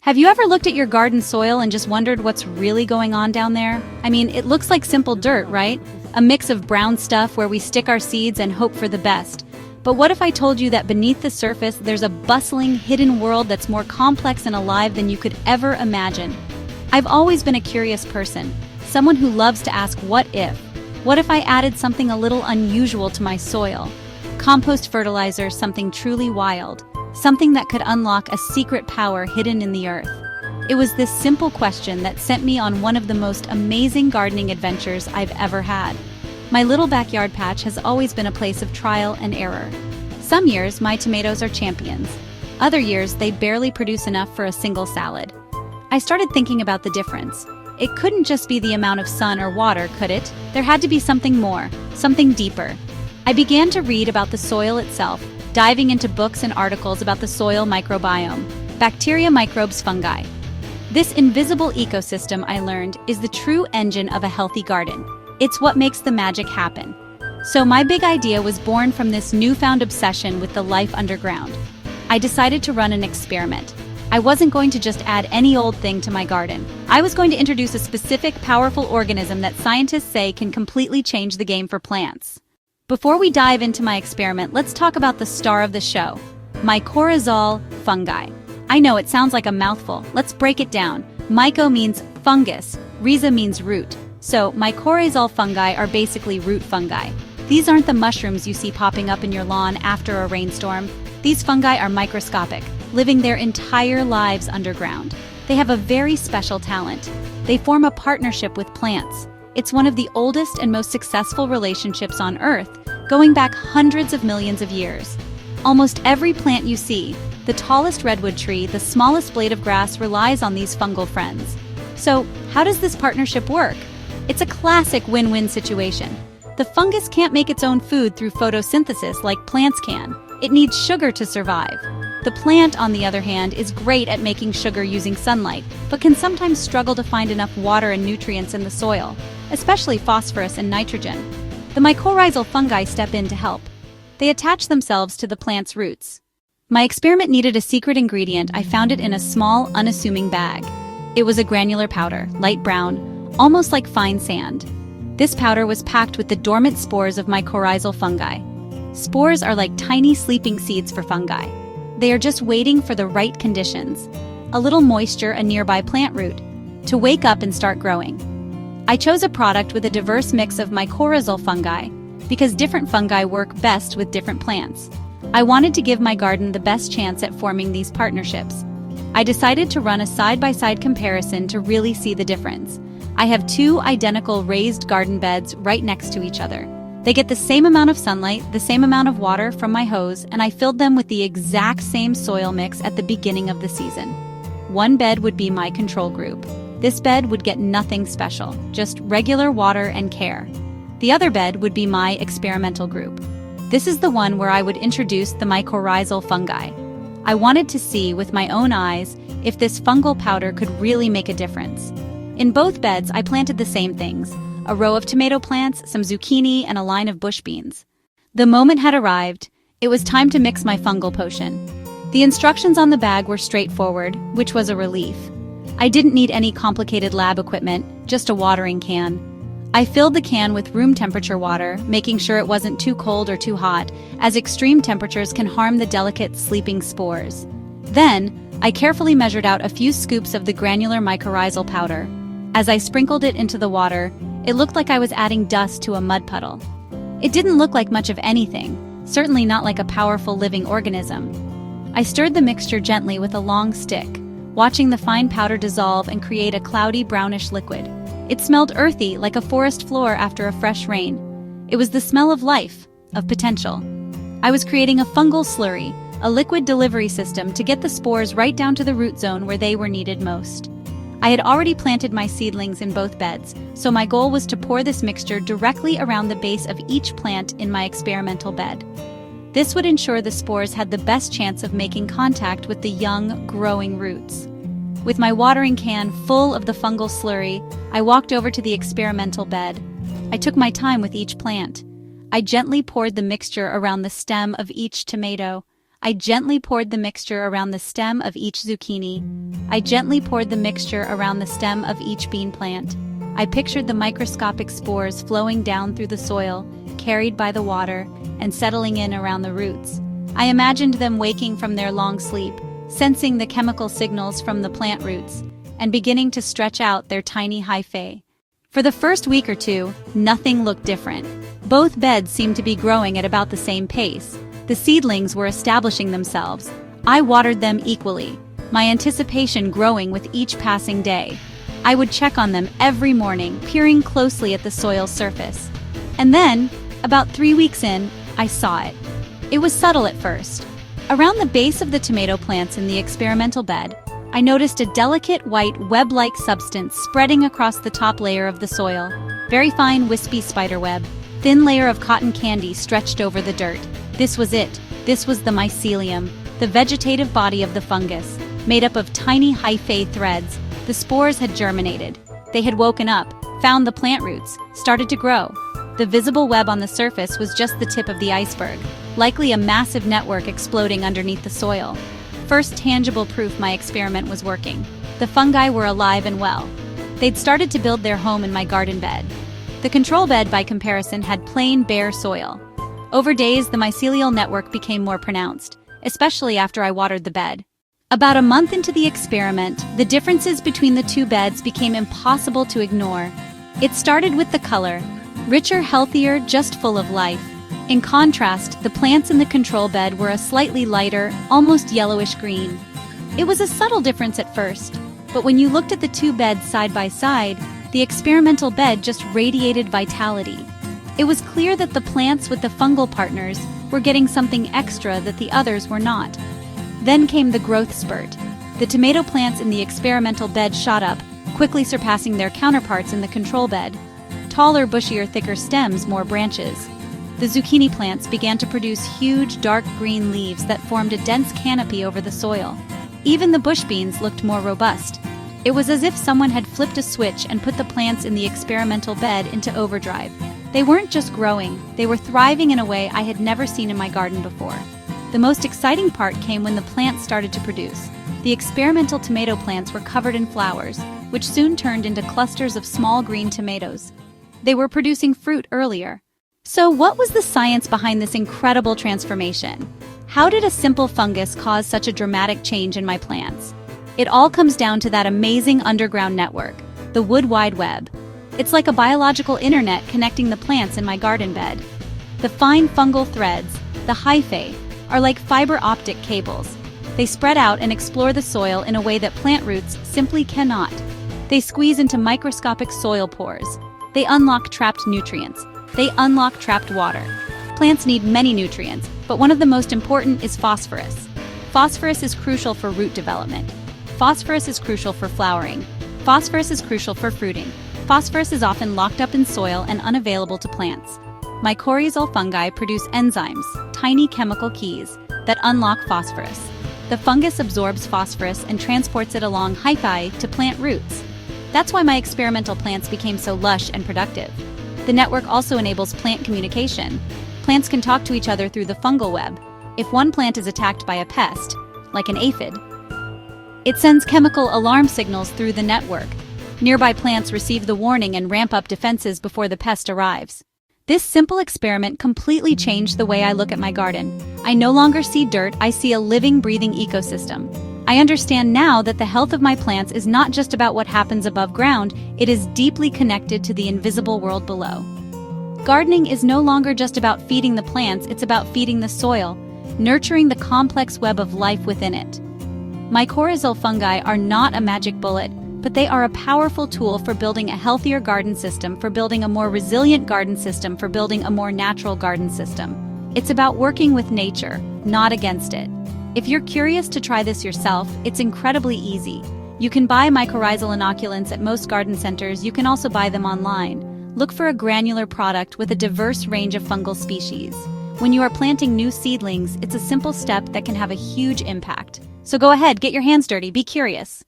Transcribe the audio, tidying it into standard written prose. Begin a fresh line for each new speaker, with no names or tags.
Have you ever looked at your garden soil and just wondered what's really going on down there? I mean, it looks like simple dirt, right? A mix of brown stuff where we stick our seeds and hope for the best. But what if I told you that beneath the surface there's a bustling, hidden world that's more complex and alive than you could ever imagine? I've always been a curious person, someone who loves to ask what if. What if I added something a little unusual to my soil? Compost fertilizer, something truly wild. Something that could unlock a secret power hidden in the earth. It was this simple question that sent me on one of the most amazing gardening adventures I've ever had. My little backyard patch has always been a place of trial and error. Some years, my tomatoes are champions. Other years, they barely produce enough for a single salad. I started thinking about the difference. It couldn't just be the amount of sun or water, could it? There had to be something more, something deeper. I began to read about the soil itself, diving into books and articles about the soil microbiome, bacteria, microbes, fungi. This invisible ecosystem, I learned, is the true engine of a healthy garden. It's what makes the magic happen. So my big idea was born from this newfound obsession with the life underground. I decided to run an experiment. I wasn't going to just add any old thing to my garden. I was going to introduce a specific, powerful organism that scientists say can completely change the game for plants. Before we dive into my experiment, let's talk about the star of the show, mycorrhizal fungi. I know it sounds like a mouthful. Let's break it down. Myco means fungus, rhiza means root. So mycorrhizal fungi are basically root fungi. These aren't the mushrooms you see popping up in your lawn after a rainstorm. These fungi are microscopic, living their entire lives underground. They have a very special talent. They form a partnership with plants. It's one of the oldest and most successful relationships on Earth, going back hundreds of millions of years. Almost every plant you see, the tallest redwood tree, the smallest blade of grass, relies on these fungal friends. So, how does this partnership work? It's a classic win-win situation. The fungus can't make its own food through photosynthesis like plants can. It needs sugar to survive. The plant, on the other hand, is great at making sugar using sunlight, but can sometimes struggle to find enough water and nutrients in the soil, especially phosphorus and nitrogen. The mycorrhizal fungi step in to help. They attach themselves to the plant's roots. My experiment needed a secret ingredient. I found it in a small, unassuming bag. It was a granular powder, light brown, almost like fine sand. This powder was packed with the dormant spores of mycorrhizal fungi. Spores are like tiny sleeping seeds for fungi. They are just waiting for the right conditions, a little moisture, a nearby plant root, to wake up and start growing. I chose a product with a diverse mix of mycorrhizal fungi because different fungi work best with different plants. I wanted to give my garden the best chance at forming these partnerships. I decided to run a side-by-side comparison to really see the difference. I have two identical raised garden beds right next to each other. They get the same amount of sunlight, the same amount of water from my hose, and I filled them with the exact same soil mix at the beginning of the season. One bed would be my control group. This bed would get nothing special, just regular water and care. The other bed would be my experimental group. This is the one where I would introduce the mycorrhizal fungi. I wanted to see with my own eyes if this fungal powder could really make a difference. In both beds, I planted the same things: a row of tomato plants, some zucchini, and a line of bush beans. The moment had arrived. It was time to mix my fungal potion. The instructions on the bag were straightforward, which was a relief. I didn't need any complicated lab equipment, just a watering can. I filled the can with room temperature water, making sure it wasn't too cold or too hot, as extreme temperatures can harm the delicate sleeping spores. Then, I carefully measured out a few scoops of the granular mycorrhizal powder. As I sprinkled it into the water, it looked like I was adding dust to a mud puddle. It didn't look like much of anything, certainly not like a powerful living organism. I stirred the mixture gently with a long stick, watching the fine powder dissolve and create a cloudy brownish liquid. It smelled earthy, like a forest floor after a fresh rain. It was the smell of life, of potential. I was creating a fungal slurry, a liquid delivery system to get the spores right down to the root zone where they were needed most. I had already planted my seedlings in both beds, so my goal was to pour this mixture directly around the base of each plant in my experimental bed. This would ensure the spores had the best chance of making contact with the young, growing roots. With my watering can full of the fungal slurry, I walked over to the experimental bed. I took my time with each plant. I gently poured the mixture around the stem of each tomato. I gently poured the mixture around the stem of each zucchini. I gently poured the mixture around the stem of each bean plant. I pictured the microscopic spores flowing down through the soil, carried by the water, and settling in around the roots. I imagined them waking from their long sleep, sensing the chemical signals from the plant roots, and beginning to stretch out their tiny hyphae. For the first week or two, nothing looked different. Both beds seemed to be growing at about the same pace. The seedlings were establishing themselves. I watered them equally, my anticipation growing with each passing day. I would check on them every morning, peering closely at the soil's surface. And then, about 3 weeks in, I saw it. It was subtle at first. Around the base of the tomato plants in the experimental bed, I noticed a delicate white web-like substance spreading across the top layer of the soil. Very fine, wispy spiderweb. Thin layer of cotton candy stretched over the dirt. This was it. This was the mycelium, the vegetative body of the fungus, made up of tiny hyphae threads. The spores had germinated. They had woken up, found the plant roots, started to grow. The visible web on the surface was just the tip of the iceberg, likely a massive network exploding underneath the soil. First tangible proof my experiment was working. The fungi were alive and well. They'd started to build their home in my garden bed. The control bed, by comparison, had plain, bare soil. Over days, the mycelial network became more pronounced, especially after I watered the bed. About a month into the experiment, the differences between the two beds became impossible to ignore. It started with the color. Richer, healthier, just full of life. In contrast, the plants in the control bed were a slightly lighter, almost yellowish green. It was a subtle difference at first, but when you looked at the two beds side by side, the experimental bed just radiated vitality. It was clear that the plants with the fungal partners were getting something extra that the others were not. Then came the growth spurt. The tomato plants in the experimental bed shot up, quickly surpassing their counterparts in the control bed. Taller, bushier, thicker stems, more branches. The zucchini plants began to produce huge, dark green leaves that formed a dense canopy over the soil. Even the bush beans looked more robust. It was as if someone had flipped a switch and put the plants in the experimental bed into overdrive. They weren't just growing, they were thriving in a way I had never seen in my garden before. The most exciting part came when the plants started to produce. The experimental tomato plants were covered in flowers, which soon turned into clusters of small green tomatoes. They were producing fruit earlier. So what was the science behind this incredible transformation? How did a simple fungus cause such a dramatic change in my plants? It all comes down to that amazing underground network, the Wood Wide Web. It's like a biological internet connecting the plants in my garden bed. The fine fungal threads, the hyphae, are like fiber optic cables. They spread out and explore the soil in a way that plant roots simply cannot. They squeeze into microscopic soil pores. They unlock trapped nutrients. They unlock trapped water. Plants need many nutrients, but one of the most important is phosphorus. Phosphorus is crucial for root development. Phosphorus is crucial for flowering. Phosphorus is crucial for fruiting. Phosphorus is often locked up in soil and unavailable to plants. Mycorrhizae fungi produce enzymes, tiny chemical keys, that unlock phosphorus. The fungus absorbs phosphorus and transports it along hyphae to plant roots. That's why my experimental plants became so lush and productive. The network also enables plant communication. Plants can talk to each other through the fungal web. If one plant is attacked by a pest, like an aphid, it sends chemical alarm signals through the network. Nearby plants receive the warning and ramp up defenses before the pest arrives. This simple experiment completely changed the way I look at my garden. I no longer see dirt, I see a living, breathing ecosystem. I understand now that the health of my plants is not just about what happens above ground, it is deeply connected to the invisible world below. Gardening is no longer just about feeding the plants, it's about feeding the soil, nurturing the complex web of life within it. Mycorrhizal fungi are not a magic bullet, but they are a powerful tool for building a healthier garden system, for building a more resilient garden system, for building a more natural garden system. It's about working with nature, not against it. If you're curious to try this yourself, it's incredibly easy. You can buy mycorrhizal inoculants at most garden centers. You can also buy them online. Look for a granular product with a diverse range of fungal species. When you are planting new seedlings, it's a simple step that can have a huge impact. So go ahead, get your hands dirty, be curious.